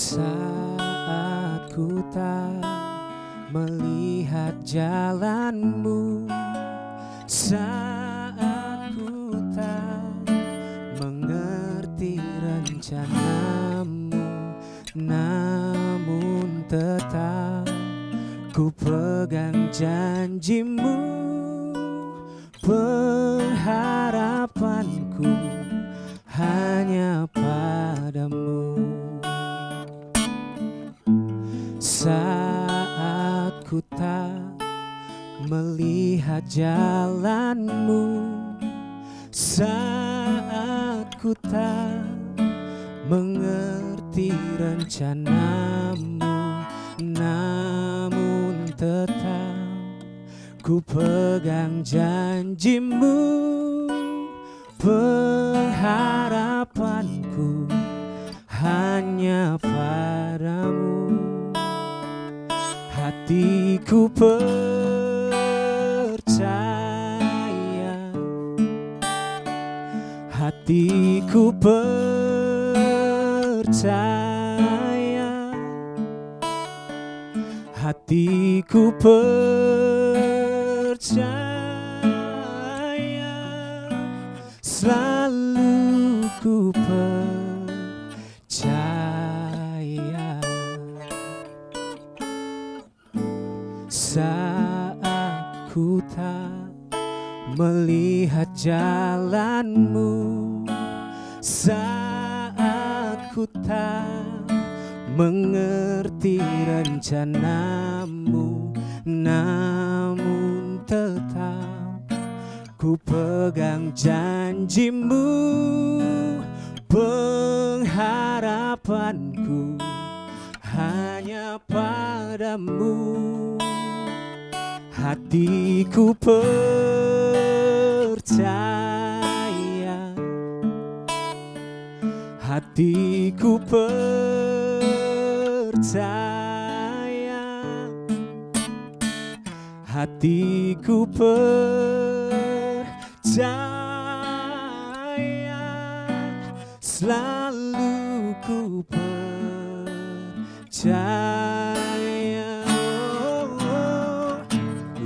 Saat ku tak melihat jalanmu, saat ku tak mengerti rencanamu, namun tetap ku pegang janjimu. Pengharapanku hanya padamu. Saat ku tak melihat jalanmu, saat ku tak mengerti rencanamu, namun tetap ku pegang janjimu. Pengharapanku hanya padamu. Hatiku percaya, hatiku percaya, hatiku percaya, selalu ku percaya. Saat ku tak melihat jalanmu, saat ku tak mengerti rencanamu, namun tetap ku pegang janjimu. Pengharapanku hanya padamu. Hatiku percaya, hatiku percaya, hatiku percaya, selalu ku percaya.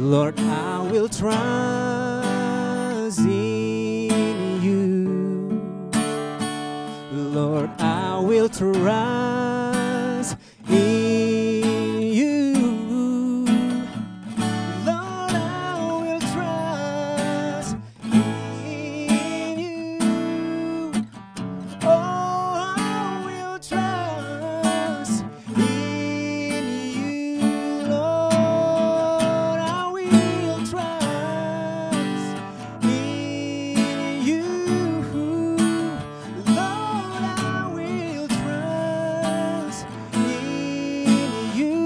Lord, I will trust in you. Lord, I will trust in you. Lord, I will trust in you. Oh, I will trust in you, Lord. I will trust in you. Lord, I will trust in you.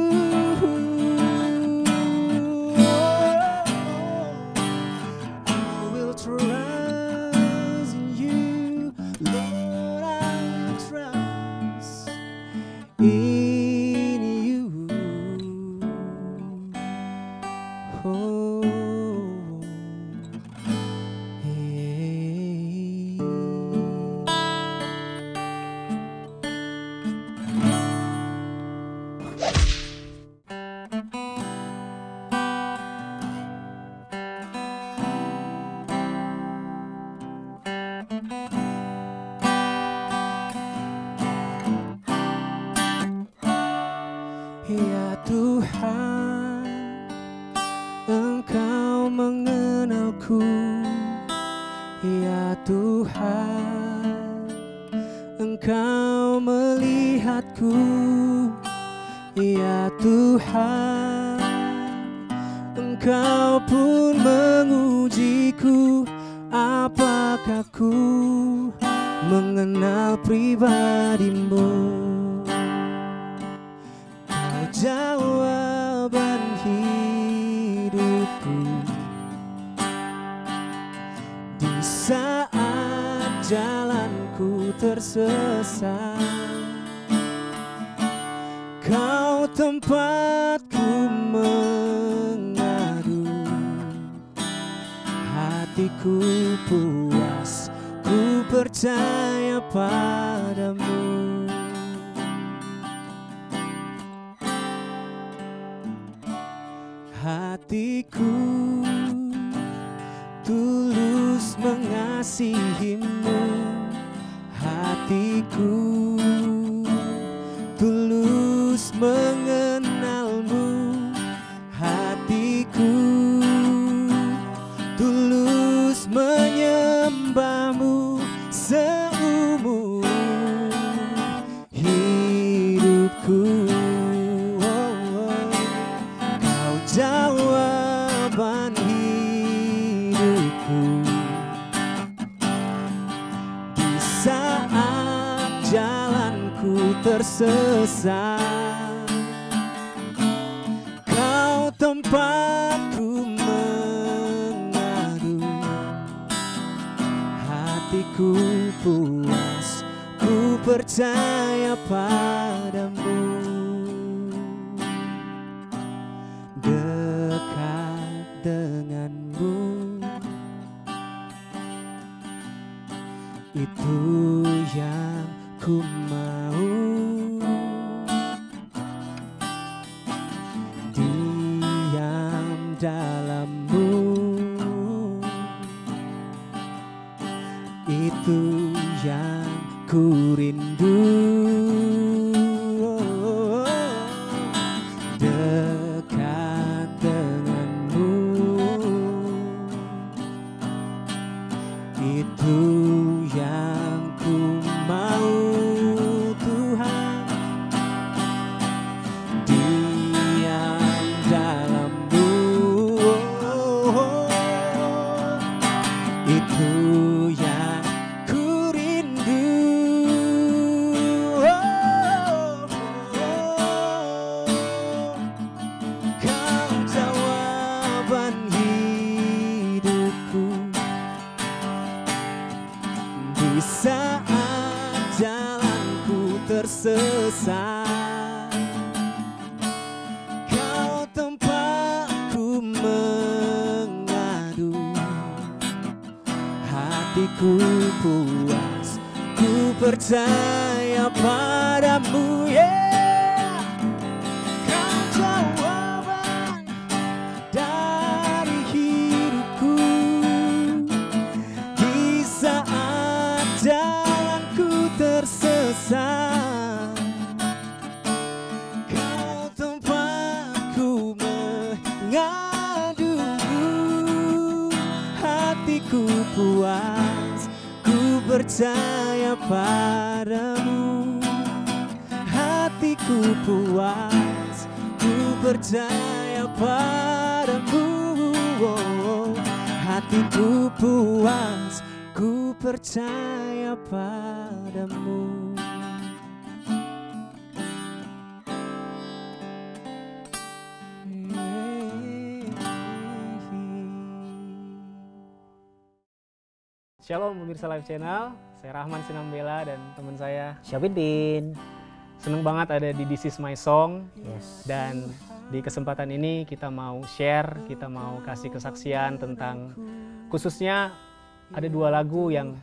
I will trust in you. Lord, I will trust in you. Oh, ya Tuhan, Engkau mengenalku. Ya Tuhan, Engkau melihatku. Ya Tuhan, Engkau pun mengujiku. Apakah ku mengenal pribadimu? Kau jawaban hidupku di saat jalanku tersesat. Kau tempatku mengadu, hatiku puas, ku percaya padamu. hatiku tulus mengasihimu, hatiku tulus mengenalmu, hatiku tulus menyembahmu seumur hidupku. Kau jawaban hidupku di saat jalanku tersesat. Kau tempatku mengadu, hatiku puas, ku percaya padamu. Dekat denganmu, itu yang ku mau. Diam dalammu, itu yang ku rindu. Dekat denganmu, itu yang ku mau, Tuhan. Diam dalammu, itu yang ku rindu. Kau jawaban hidupku di saat jalanku tersesat. Kau tempatku mengadu, hatiku puas, ku percaya padamu, yeah. Kau jawaban dari hidupku di saat jalanku tersesat. Kau tempatku mengadu, hatiku puas, ku percaya padamu. Hatiku puas, ku percaya padamu. Hatiku puas, ku percaya padamu. Shalom pemirsa Live Channel, saya Rahman Sinambela dan teman saya Syabin Bin. seneng banget ada di This Is My Song. Yes. Dan di kesempatan ini kita mau share, kita mau kasih kesaksian tentang khususnya ada 2 lagu yang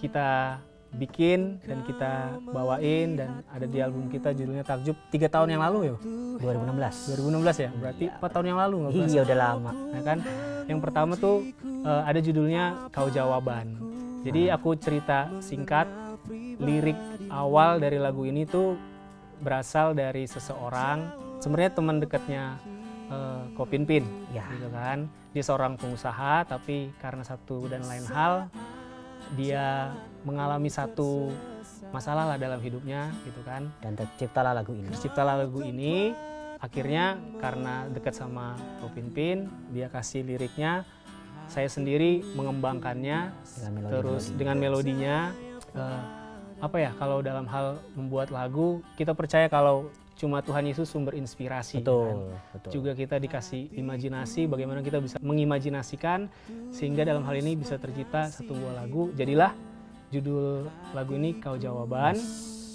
kita bikin dan kita bawain dan ada di album kita judulnya Takjub 3 tahun yang lalu ya? 2016. 2016 ya? Berarti 4 tahun yang lalu nggak berasa? Iya udah lama. Nah kan, yang pertama tuh ada judulnya Kau Jawaban. Jadi aku cerita singkat, lirik awal dari lagu ini tuh berasal dari seseorang, sebenarnya teman dekatnya Ko Pinpin, Ya. gitu kan. Dia seorang pengusaha, tapi karena satu dan lain hal dia mengalami satu masalah lah dalam hidupnya, gitu kan. Dan terciptalah lagu ini. Terciptalah lagu ini. Akhirnya karena dekat sama Ko Pinpin, dia kasih liriknya. Saya sendiri mengembangkannya, terus dengan melodinya. Apa ya, kalau dalam hal membuat lagu, kita percaya kalau cuma Tuhan Yesus sumber inspirasi. Betul, kan? betul. Juga kita dikasih imajinasi, bagaimana kita bisa mengimajinasikan, sehingga dalam hal ini bisa tercipta satu buah lagu. Jadilah judul lagu ini Kau Jawaban.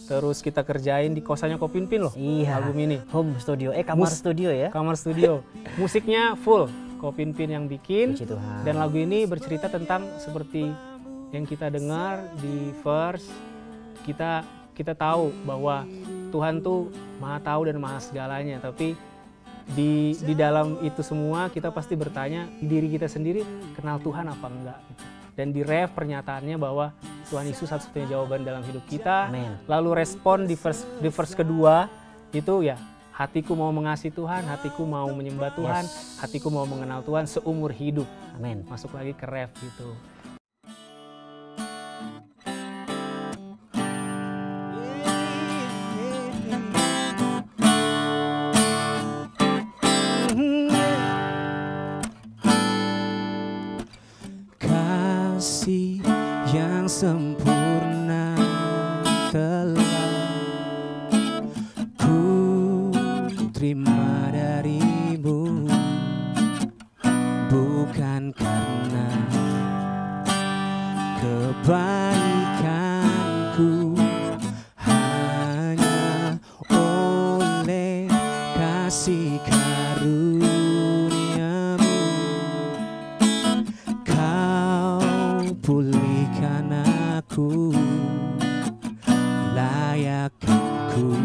Terus kita kerjain di kosannya Ko Pinpin loh, Iya. album ini. Home studio, kamar studio ya. Kamar studio. Musiknya full Ko Pinpin yang bikin. Puji Tuhan. Dan lagu ini bercerita tentang seperti yang kita dengar di verse, kita tahu bahwa Tuhan tuh maha tahu dan maha segalanya, tapi di dalam itu semua kita pasti bertanya diri kita sendiri, kenal Tuhan apa enggak gitu. Dan di ref pernyataannya bahwa Tuhan Yesus satu-satunya jawaban dalam hidup kita. Amen. Lalu respon di verse kedua itu ya, hatiku mau mengasihi Tuhan, hatiku mau menyembah Tuhan, hatiku mau mengenal Tuhan seumur hidup. Amin. Masuk lagi ke ref gitu. Kasih yang sempurna telah ku terima darimu, bukan karena kebaikanku, hanya oleh kasih karuniamu pulihkan aku, layakkanku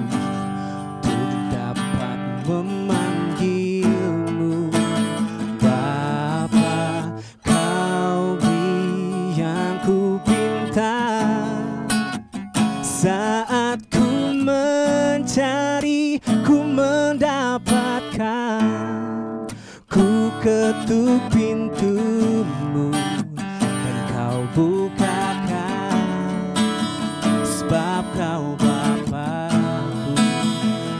untuk dapat memanggilmu Bapa. Kau yang ku pinta saat ku mencari, ku mendapatkan, ku ketuk pintumu, bukakan, sebab kau Bapa-Ku,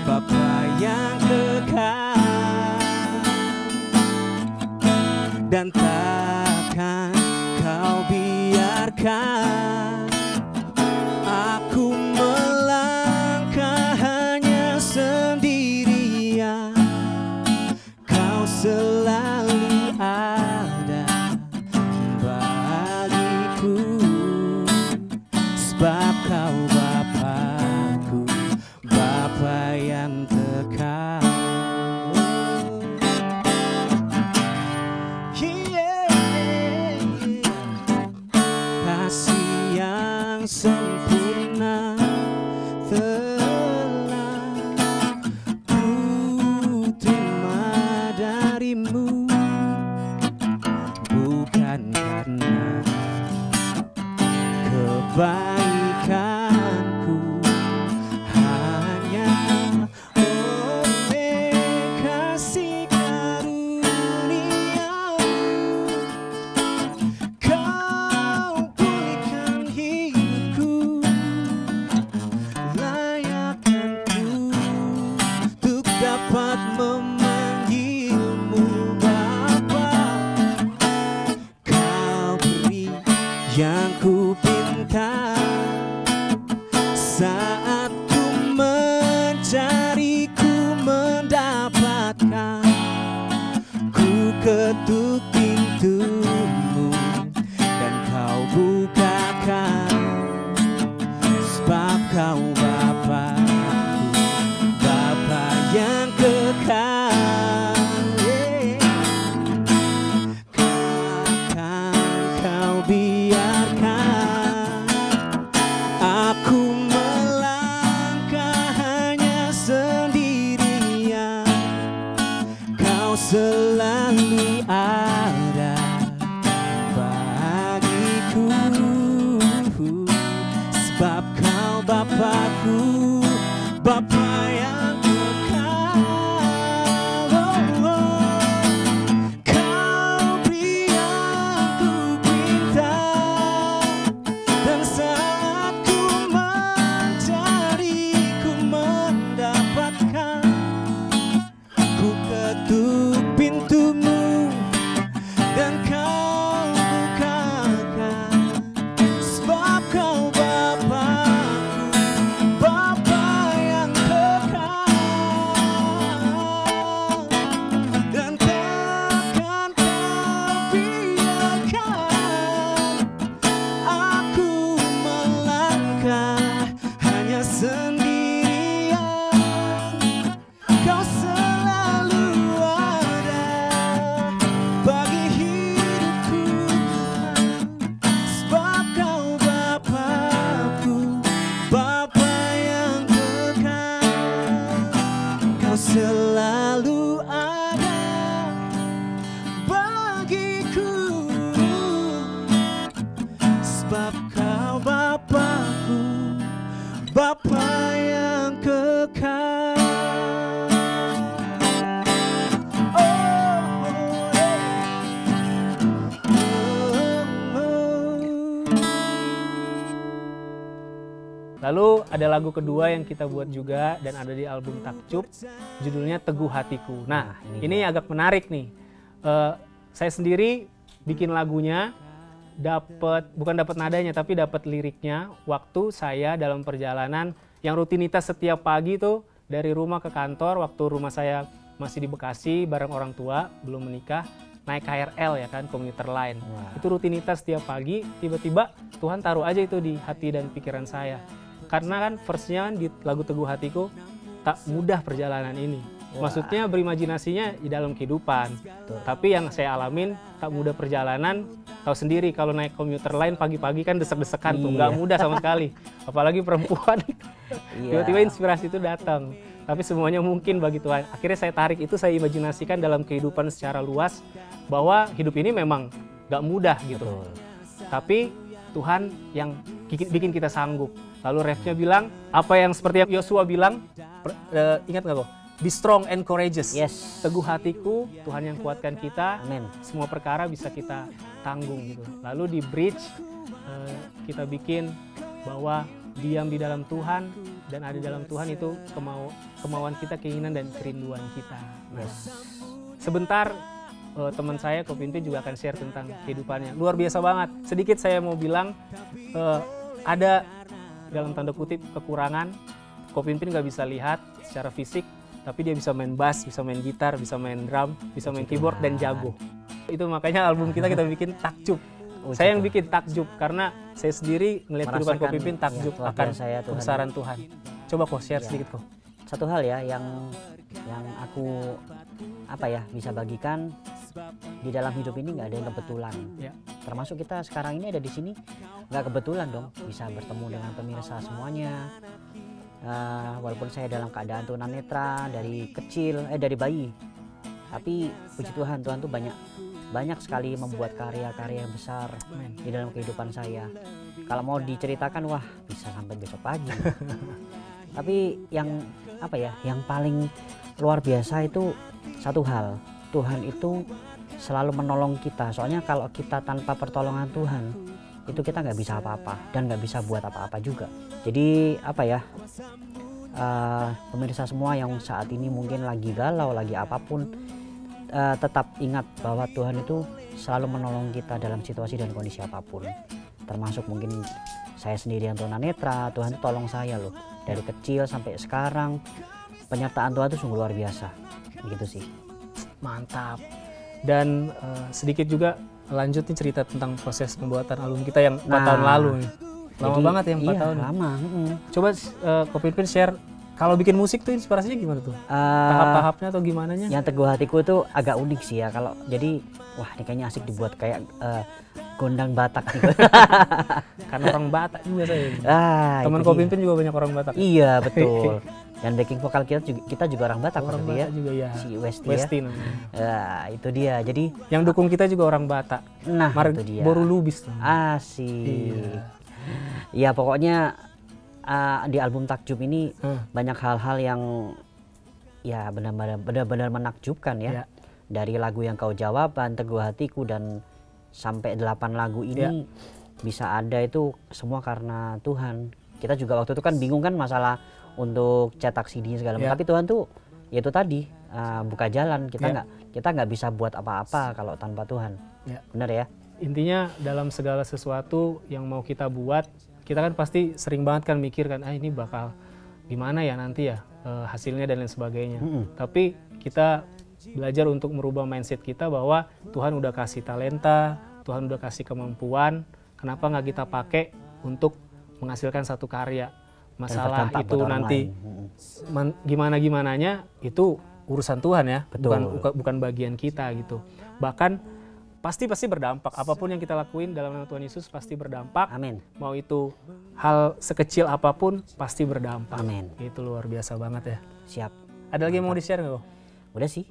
Bapa yang kekal, dan takkan kau biarkan aku melangkah hanya sendirian. Kau selalu ada sebab kau Bapa-Ku, Bapa yang kekal. Kasih yang sempurna telah ku terima darimu, bukan karena kebaikanku, hanya oleh kasih karuniamu kau pulihkan hidupku, layakkanku untuk dapat memanggilmu Bapa. Kau beri yang ku pinta saat ku mencari, ku mendapatkan, ku ketuk pintumu dan kau bukakan, sebab kau Bapa-Ku, Bapa yang kekal. Takkan kau biarkan aku melangkah hanya sendirian. Kau selalu ada bagiku, sebab kau Bapa-Ku, Bapa yang kekal. Kau beri yang ku pinta, dan saat ku mencari, ku mendapatkan, ku ketuk pintumu dan kau bukakan, sebab kau Bapa-Ku, Bapa yang kekal. Bapa yang kekal. Lalu ada lagu kedua yang kita buat juga dan ada di album Takjub, judulnya Teguh Hatiku. Nah, ini agak menarik nih. Saya sendiri bikin lagunya, bukan dapat nadanya tapi dapat liriknya waktu saya dalam perjalanan yang rutinitas setiap pagi tuh dari rumah ke kantor, waktu rumah saya masih di Bekasi bareng orang tua, belum menikah, naik KRL ya kan, komuter lain. Itu rutinitas setiap pagi, tiba-tiba Tuhan taruh aja itu di hati dan pikiran saya. Karena kan verse-nya kan di lagu Teguh Hatiku, tak mudah perjalanan ini. Maksudnya berimajinasinya di dalam kehidupan. Tapi yang saya alamin, tak mudah perjalanan, tahu sendiri kalau naik komuter lain pagi-pagi kan desek-desekan tuh, nggak mudah sama sekali. Apalagi perempuan, tiba-tiba inspirasi itu datang. Tapi semuanya mungkin bagi Tuhan. Akhirnya saya tarik itu, saya imajinasikan dalam kehidupan secara luas, bahwa hidup ini memang nggak mudah gitu. Tapi Tuhan yang bikin kita sanggup. Lalu refnya bilang, apa yang seperti yang Yosua bilang, ingat nggak kok? Be strong and courageous. Yes. Teguh hatiku, Tuhan yang kuatkan kita. Amin. Semua perkara bisa kita tanggung gitu. Lalu di bridge kita bikin bahwa diam di dalam Tuhan dan ada di dalam Tuhan itu kemauan kita, keinginan dan kerinduan kita. Nah, sebentar teman saya Ko Pinpin juga akan share tentang kehidupannya. Luar biasa banget. Sedikit saya mau bilang ada dalam tanda kutip kekurangan. Ko Pinpin nggak bisa lihat secara fisik, tapi dia bisa main bass, bisa main gitar, bisa main drum, bisa main keyboard dan jago. Itu makanya album kita bikin Takjub. Saya yang bikin Takjub karena saya sendiri melihat kehidupan Ko Pinpin takjub akan kebesaran Tuhan. Coba Ko share sedikit Ko. Satu hal ya yang aku bisa bagikan, di dalam hidup ini nggak ada yang kebetulan. Termasuk kita sekarang ini ada di sini nggak kebetulan dong bisa bertemu dengan pemirsa semuanya. Walaupun saya dalam keadaan tunanetra dari kecil, dari bayi, tapi puji Tuhan, Tuhan tuh banyak sekali membuat karya-karya yang besar di dalam kehidupan saya. Kalau mau diceritakan, wah bisa sampai besok pagi. Tapi yang paling luar biasa itu satu hal, Tuhan itu selalu menolong kita. Soalnya kalau kita tanpa pertolongan Tuhan, itu kita nggak bisa apa-apa dan nggak bisa buat apa-apa juga. Jadi pemirsa semua yang saat ini mungkin lagi galau, lagi apapun, tetap ingat bahwa Tuhan itu selalu menolong kita dalam situasi dan kondisi apapun. Termasuk mungkin saya sendiri yang tunanetra, Tuhan itu tolong saya loh. Dari kecil sampai sekarang, penyertaan Tuhan itu sungguh luar biasa. Begitu sih. Mantap. Dan sedikit juga lanjut nih cerita tentang proses pembuatan album kita yang 4 tahun lalu nih. Lama banget ya 4 tahun. Lama. Coba Ko Pinpin share, kalau bikin musik tuh inspirasinya gimana tuh? Tahap-tahapnya atau gimana nya? Yang Teguh Hatiku itu agak unik sih ya. Kalau jadi, wah ini kayaknya asik dibuat kayak gondang Batak gitu. Karena orang Batak juga saya. Teman Ko itu Pinpin juga banyak orang Batak. Iya betul. Dan backing vokal kita juga orang Batak. Orang Batak juga ya. Si Westi ya. Itu dia. Jadi yang dukung kita juga orang Batak. Nah, itu dia. Boru Lubis tuh. Asik. Iya pokoknya di album Takjub ini banyak hal-hal yang ya benar-benar menakjubkan ya. Dari lagu yang Kau Jawaban, Teguh Hatiku, dan sampai 8 lagu ini bisa ada itu semua karena Tuhan. Kita juga waktu itu kan bingung kan masalah untuk cetak CD segala macam. Tapi Tuhan tuh ya itu tadi buka jalan. Kita nggak bisa buat apa-apa kalau tanpa Tuhan. Benar ya? Intinya dalam segala sesuatu yang mau kita buat, kita kan pasti sering banget kan mikir kan, ini bakal gimana ya nanti ya hasilnya dan lain sebagainya. Tapi kita belajar untuk merubah mindset kita bahwa Tuhan udah kasih talenta, Tuhan udah kasih kemampuan, kenapa nggak kita pakai untuk menghasilkan satu karya. Masalah itu nanti gimana-gimananya itu urusan Tuhan ya. Bukan bagian kita gitu. Bahkan pasti berdampak. Apapun yang kita lakuin dalam nama Tuhan Yesus pasti berdampak. Amin. Mau itu hal sekecil apapun pasti berdampak. Amin. Itu luar biasa banget ya. Siap. Ada lagi yang mau di-share nggak? Udah sih.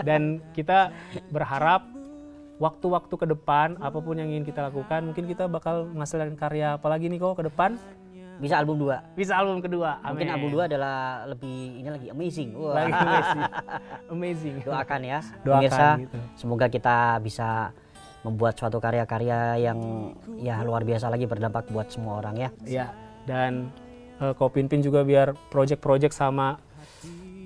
Dan kita berharap waktu-waktu ke depan apapun yang ingin kita lakukan, mungkin kita bakal menghasilkan karya apalagi nih kok ke depan. Bisa album 2. Bisa album kedua. Amin. Mungkin album 2 adalah lebih ini lagi amazing. Wah. Lagi amazing. Amazing. Doakan ya. Doakan Pemirsa, gitu. semoga kita bisa membuat suatu karya-karya yang ya luar biasa lagi, berdampak buat semua orang ya. Ya, dan Ko Pinpin juga biar project-project sama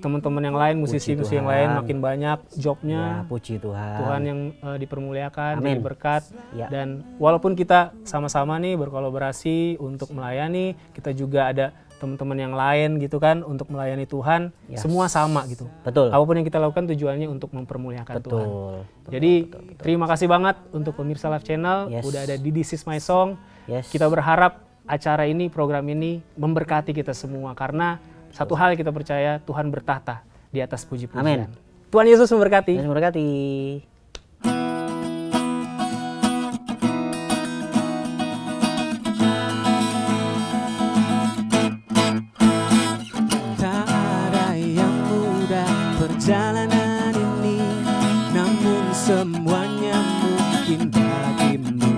teman-teman yang lain, musisi-musisi yang lain makin banyak jobnya. Ya, puji Tuhan. Tuhan yang dipermuliakan, jadi Amin. berkat. Ya. Dan walaupun kita sama-sama nih berkolaborasi untuk melayani, kita juga ada teman-teman yang lain gitu kan untuk melayani Tuhan. Yes. Semua sama gitu. Betul. Apapun yang kita lakukan tujuannya untuk mempermuliakan Tuhan. Betul. Jadi terima kasih banget untuk pemirsa Live Channel. Yes. Udah ada di This Is My Song. Yes. Kita berharap acara ini, program ini memberkati kita semua karena satu hal kita percaya, Tuhan bertahta di atas puji-pujian. Amin. Tuhan Yesus memberkati. Yesus memberkati. Tak ada yang mudah perjalanan ini, namun semuanya mungkin bagimu.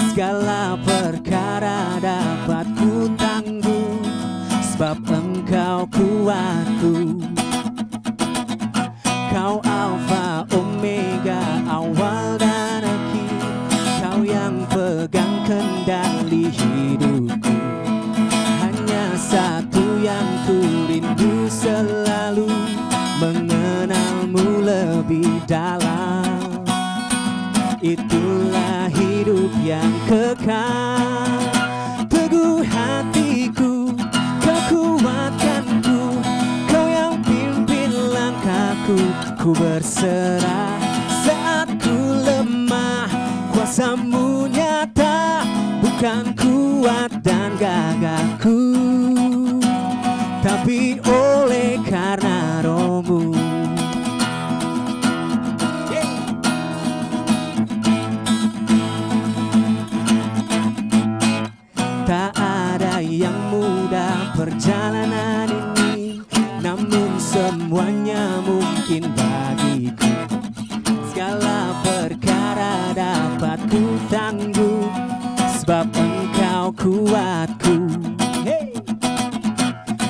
Segala perkara dapat ku tanggung, sebab Engkau kuatku. Kau Alfa Omega, awal dan akhir. Kau yang pegang kendali hidupku. Hanya satu yang ku rindu selalu, mengenalmu lebih dalam. Itulah hidup yang kekal. Teguh hatiku, kau kuatkanku. Kau yang pimpin langkahku. Ku berserah saat ku lemah. Kuasamu nyata, bukan kuat dan gagahku, tapi oleh karena Roh-Mu. Tak ada yang mudah perjalanan ini, namun semuanya mungkin bagiku. Segala perkara dapat ku tanggung, sebab Engkau kuatku. Hey!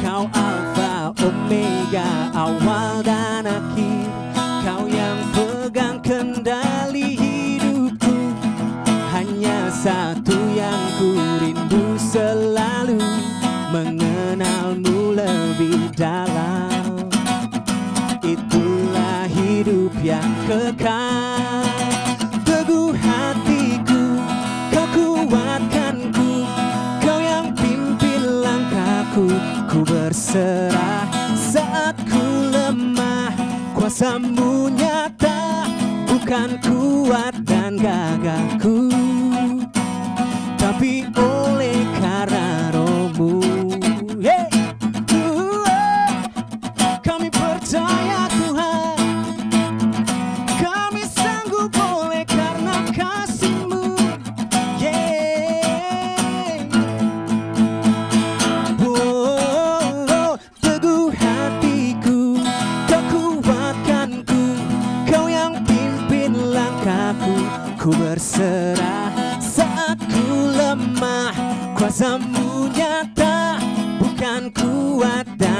Kau Alfa Omega, awal dan akhir. Kau yang pegang kendali hidupku. Hanya satu yang ku rindu selalu, mengenalmu lebih dalam. Itulah hidup yang kekal. Teguh hatiku, kau kuatkanku. Kau yang pimpin langkahku. Ku berserah saat ku lemah. Kuasamu nyata, bukan kuat dan gagahku, tapi oleh karena Roh-Mu. Hey! Kami percaya Tuhan, kami sanggup oleh karena kasih-Mu. Yeah. Oh, teguh hatiku, kau kuatkanku. Kau yang pimpin langkahku. Ku berserah saat ku lemah. Kuasamu nyata, bukan kuat dan